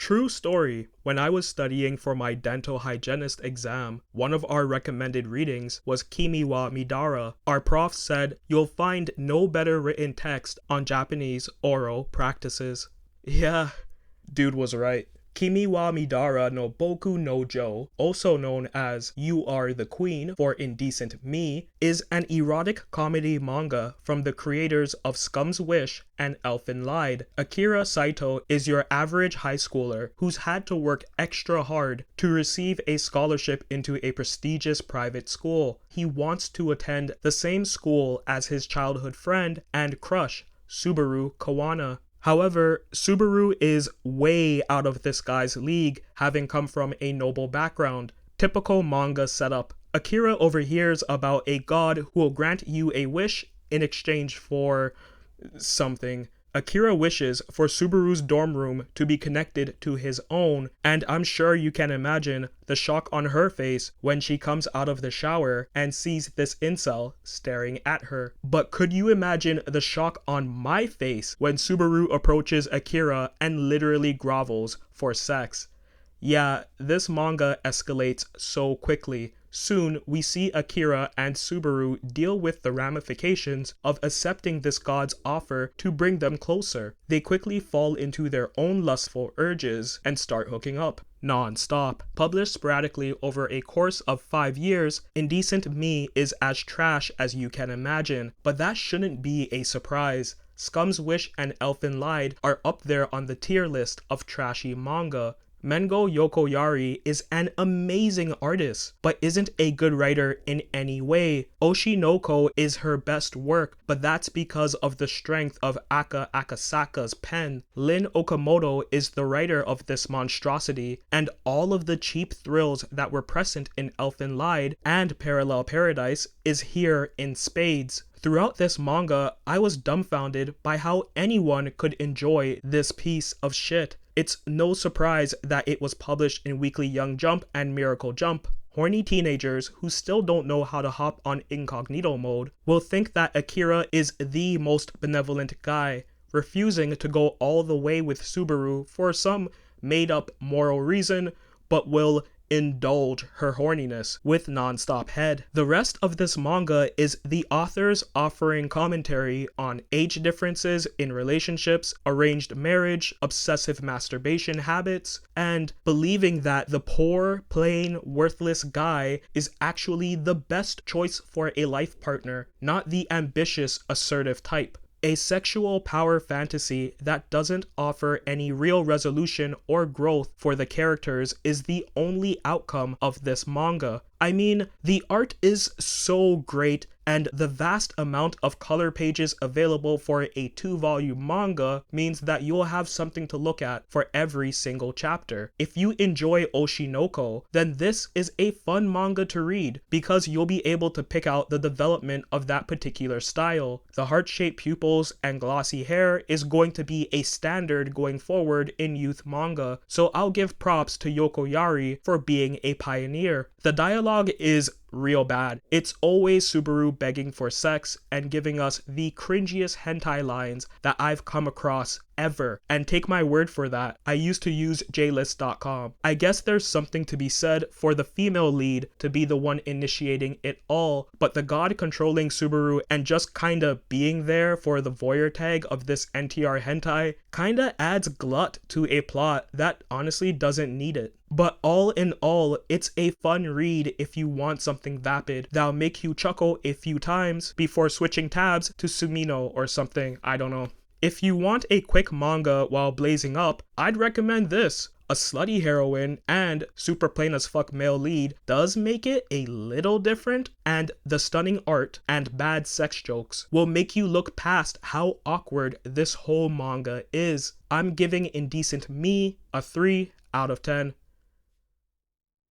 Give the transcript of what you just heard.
True story, when I was studying for my dental hygienist exam, one of our recommended readings was Kimi wa Midara. Our prof said, "You'll find no better written text on Japanese oral practices." Yeah, dude was right. Kimi wa Midara no Boku no Joou, also known as You Are the Queen for Indecent Me, is an erotic comedy manga from the creators of Scum's Wish and ℌործęntài. Akira Saito is your average high schooler who's had to work extra hard to receive a scholarship into a prestigious private school. He wants to attend the same school as his childhood friend and crush, Subaru Kawana. However, Subaru is way out of this guy's league, having come from a noble background. Typical manga setup. Akira overhears about a god who will grant you a wish in exchange for something. Akira wishes for Subaru's dorm room to be connected to his own, and I'm sure you can imagine the shock on her face when she comes out of the shower and sees this incel staring at her. But could you imagine the shock on my face when Subaru approaches Akira and literally grovels for sex? Yeah, this manga escalates so quickly. Soon, we see Akira and Subaru deal with the ramifications of accepting this god's offer to bring them closer. They quickly fall into their own lustful urges and start hooking up non-stop. Published sporadically over a course of 5 years, Indecent Me is as trash as you can imagine, but that shouldn't be a surprise. Scum's Wish and ℌործęntài are up there on the tier list of trashy manga. Mengo Yokoyari is an amazing artist, but isn't a good writer in any way. Oshinoko is her best work, but that's because of the strength of Aka Akasaka's pen. Lin Okamoto is the writer of this monstrosity, and all of the cheap thrills that were present in ℌործęntài and Parallel Paradise is here in spades. Throughout this manga, I was dumbfounded by how anyone could enjoy this piece of shit. It's no surprise that it was published in Weekly Young Jump and Miracle Jump. Horny teenagers who still don't know how to hop on incognito mode will think that Akira is the most benevolent guy, refusing to go all the way with Subaru for some made-up moral reason, but will indulge her horniness with non-stop head. The rest of this manga is the authors offering commentary on age differences in relationships, arranged marriage, obsessive masturbation habits, and believing that the poor, plain, worthless guy is actually the best choice for a life partner, not the ambitious, assertive type. A sexual power fantasy that doesn't offer any real resolution or growth for the characters is the only outcome of this manga. I mean, the art is so great, and the vast amount of color pages available for a 2-volume manga means that you'll have something to look at for every single chapter. If you enjoy Oshinoko, then this is a fun manga to read because you'll be able to pick out the development of that particular style. The heart-shaped pupils and glossy hair is going to be a standard going forward in youth manga, so I'll give props to Yokoyari for being a pioneer. The dialogue is real bad. It's always Subaru begging for sex and giving us the cringiest hentai lines that I've come across ever. And take my word for that, I used to use jlist.com. I guess there's something to be said for the female lead to be the one initiating it all, but the god controlling Subaru and just kinda being there for the voyeur tag of this NTR hentai kinda adds glut to a plot that honestly doesn't need it. But all in all, it's a fun read if you want something vapid that'll make you chuckle a few times before switching tabs to Sumino or something, I don't know. If you want a quick manga while blazing up, I'd recommend this. A slutty heroine and super plain as fuck male lead does make it a little different, and the stunning art and bad sex jokes will make you look past how awkward this whole manga is. I'm giving Indecent Me a 3 out of 10.